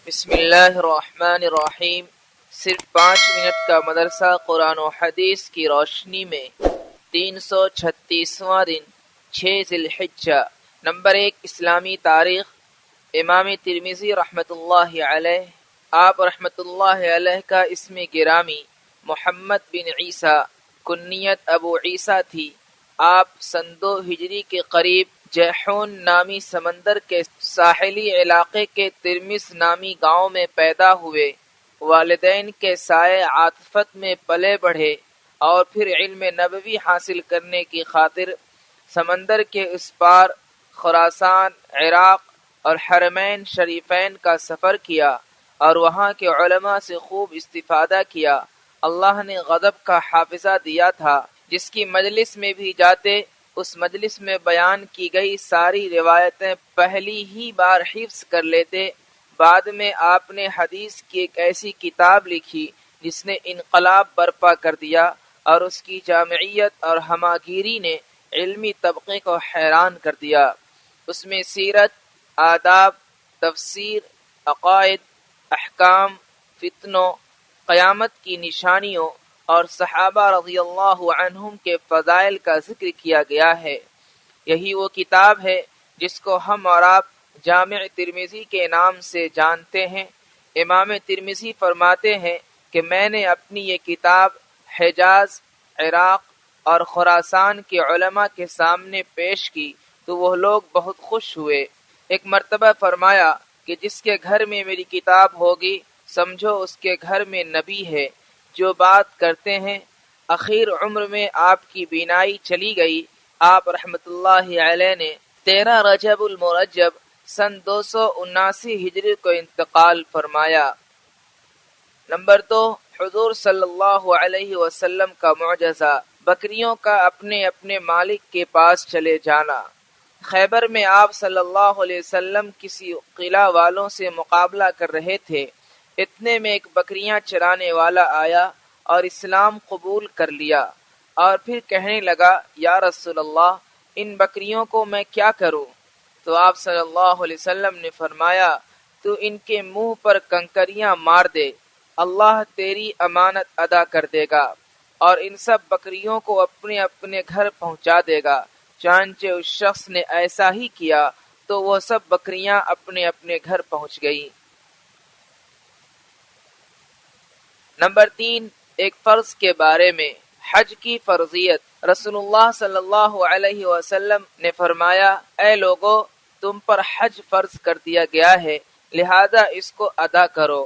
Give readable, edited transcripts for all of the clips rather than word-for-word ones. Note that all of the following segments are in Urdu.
بسم اللہ الرحمن الرحیم۔ صرف 5 منٹ کا مدرسہ قرآن و حدیث کی روشنی میں 336واں دن 6 ذی الحجہ۔ نمبر 1، اسلامی تاریخ۔ امام ترمذی رحمۃ اللہ علیہ، آپ رحمۃ اللہ علیہ کا اسم گرامی محمد بن عیسیٰ، کنیت ابو عیسیٰ تھی۔ آپ سن 2 ہجری کے قریب جیحون نامی سمندر کے ساحلی علاقے کے ترمس نامی گاؤں میں پیدا ہوئے۔ والدین کے سائے عاطفت میں پلے بڑھے اور پھر علم نبوی حاصل کرنے کی خاطر سمندر کے اس پار خراسان، عراق اور حرمین شریفین کا سفر کیا اور وہاں کے علماء سے خوب استفادہ کیا۔ اللہ نے غضب کا حافظہ دیا تھا، جس کی مجلس میں بھی جاتے اس مجلس میں بیان کی گئی ساری روایتیں پہلی ہی بار حفظ کر لیتے۔ بعد میں آپ نے حدیث کی ایک ایسی کتاب لکھی جس نے انقلاب برپا کر دیا، اور اس کی جامعیت اور ہماگیری نے علمی طبقے کو حیران کر دیا۔ اس میں سیرت، آداب، تفسیر، عقائد، احکام، فتنوں، قیامت کی نشانیوں اور صحابہ رضی اللہ عنہم کے فضائل کا ذکر کیا گیا ہے۔ یہی وہ کتاب ہے جس کو ہم اور آپ جامع ترمذی کے نام سے جانتے ہیں۔ امام ترمذی فرماتے ہیں کہ میں نے اپنی یہ کتاب حجاز، عراق اور خراسان کے علماء کے سامنے پیش کی تو وہ لوگ بہت خوش ہوئے۔ ایک مرتبہ فرمایا کہ جس کے گھر میں میری کتاب ہوگی سمجھو اس کے گھر میں نبی ہے۔ جو بات کرتے ہیں اخیر عمر میں آپ کی بینائی چلی گئی۔ آپ رحمت اللہ علیہ نے 13 رجب المرجب سن 279 ہجری کو انتقال فرمایا۔ نمبر 2، حضور صلی اللہ علیہ وسلم کا معجزہ، بکریوں کا اپنے اپنے مالک کے پاس چلے جانا۔ خیبر میں آپ صلی اللہ علیہ وسلم کسی قلعہ والوں سے مقابلہ کر رہے تھے۔ اتنے میں ایک بکریاں چرانے والا آیا اور اسلام قبول کر لیا، اور پھر کہنے لگا یا رسول اللہ، ان بکریوں کو میں کیا کروں؟ تو آپ صلی اللہ علیہ وسلم نے فرمایا تو ان کے منہ پر کنکریاں مار دے، اللہ تیری امانت ادا کر دے گا اور ان سب بکریوں کو اپنے اپنے گھر پہنچا دے گا۔ چنانچہ اس شخص نے ایسا ہی کیا تو وہ سب بکریاں اپنے اپنے گھر پہنچ گئیں۔ نمبر 3، ایک فرض کے بارے میں، حج کی فرضیت۔ رسول اللہ صلی اللہ علیہ وسلم نے فرمایا اے لوگو، تم پر حج فرض کر دیا گیا ہے، لہذا اس کو ادا کرو۔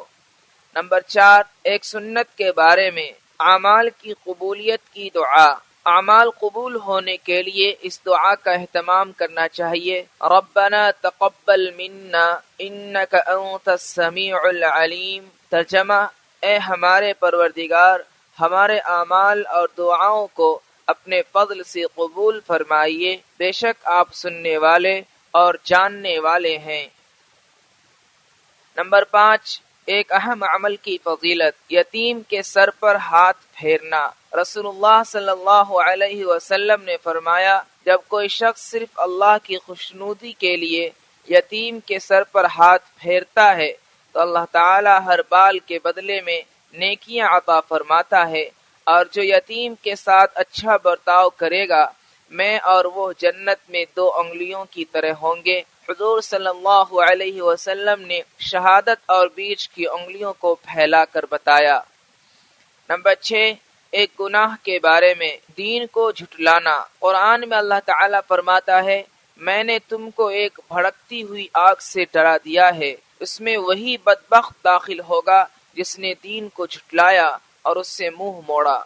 نمبر 4، ایک سنت کے بارے میں، اعمال کی قبولیت کی دعا۔ اعمال قبول ہونے کے لیے اس دعا کا اہتمام کرنا چاہیے۔ ربنا تقبل منا انک انت السمیع العلیم۔ ترجمہ، اے ہمارے پروردگار، ہمارے اعمال اور دعاؤں کو اپنے فضل سے قبول فرمائیے، بے شک آپ سننے والے اور جاننے والے ہیں۔ نمبر 5، ایک اہم عمل کی فضیلت، یتیم کے سر پر ہاتھ پھیرنا۔ رسول اللہ صلی اللہ علیہ وسلم نے فرمایا جب کوئی شخص صرف اللہ کی خوشنودی کے لیے یتیم کے سر پر ہاتھ پھیرتا ہے تو اللہ تعالی ہر بال کے بدلے میں نیکیاں عطا فرماتا ہے، اور جو یتیم کے ساتھ اچھا برتاؤ کرے گا میں اور وہ جنت میں 2 انگلیوں کی طرح ہوں گے۔ حضور صلی اللہ علیہ وسلم نے شہادت اور بیچ کی انگلیوں کو پھیلا کر بتایا۔ نمبر 6، ایک گناہ کے بارے میں، دین کو جھٹلانا۔ قرآن میں اللہ تعالیٰ فرماتا ہے میں نے تم کو ایک بھڑکتی ہوئی آگ سے ڈرا دیا ہے، اس میں وہی بدبخت داخل ہوگا جس نے دین کو جھٹلایا اور اس سے منہ موڑا۔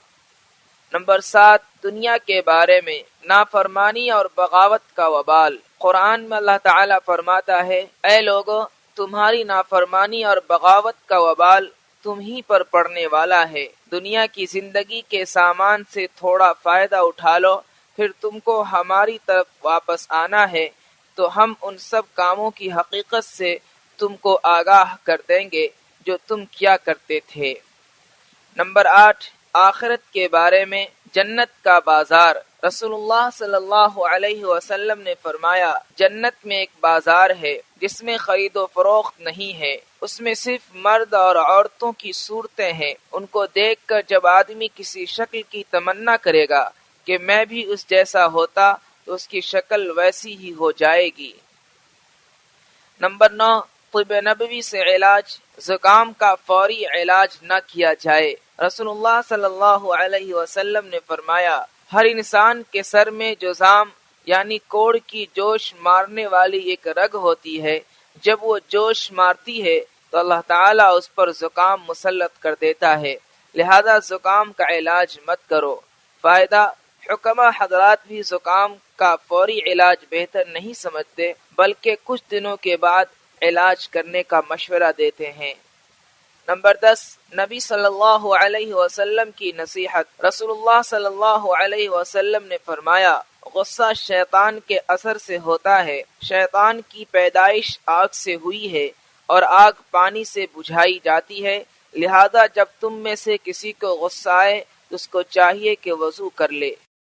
نمبر 7، دنیا کے بارے میں، نافرمانی اور بغاوت کا وبال۔ قرآن میں اللہ تعالیٰ فرماتا ہے اے لوگو، تمہاری نافرمانی اور بغاوت کا وبال تم ہی پر پڑنے والا ہے۔ دنیا کی زندگی کے سامان سے تھوڑا فائدہ اٹھا لو، پھر تم کو ہماری طرف واپس آنا ہے تو ہم ان سب کاموں کی حقیقت سے تم کو آگاہ کر دیں گے جو تم کیا کرتے تھے۔ نمبر 8، آخرت کے بارے میں، جنت کا بازار۔ رسول اللہ صلی اللہ علیہ وسلم نے فرمایا جنت میں ایک بازار ہے جس میں خرید و فروخت نہیں ہے، اس میں صرف مرد اور عورتوں کی صورتیں ہیں، ان کو دیکھ کر جب آدمی کسی شکل کی تمنا کرے گا کہ میں بھی اس جیسا ہوتا تو اس کی شکل ویسی ہی ہو جائے گی۔ نمبر 9، طب نبوی سے علاج۔ زکام کا فوری علاج نہ کیا جائے۔ رسول اللہ صلی اللہ علیہ وسلم نے فرمایا ہر انسان کے سر میں جذام یعنی کوڑ کی جوش مارنے والی ایک رگ ہوتی ہے، جب وہ جوش مارتی ہے تو اللہ تعالیٰ اس پر زکام مسلط کر دیتا ہے، لہذا زکام کا علاج مت کرو۔ فائدہ، حکماء حضرات بھی زکام کا فوری علاج بہتر نہیں سمجھتے بلکہ کچھ دنوں کے بعد علاج کرنے کا مشورہ دیتے ہیں۔ نمبر 10، نبی صلی اللہ علیہ وسلم کی نصیحت۔ رسول اللہ صلی اللہ علیہ وسلم نے فرمایا غصہ شیطان کے اثر سے ہوتا ہے، شیطان کی پیدائش آگ سے ہوئی ہے اور آگ پانی سے بجھائی جاتی ہے، لہذا جب تم میں سے کسی کو غصہ آئے تو اس کو چاہیے کہ وضو کر لے۔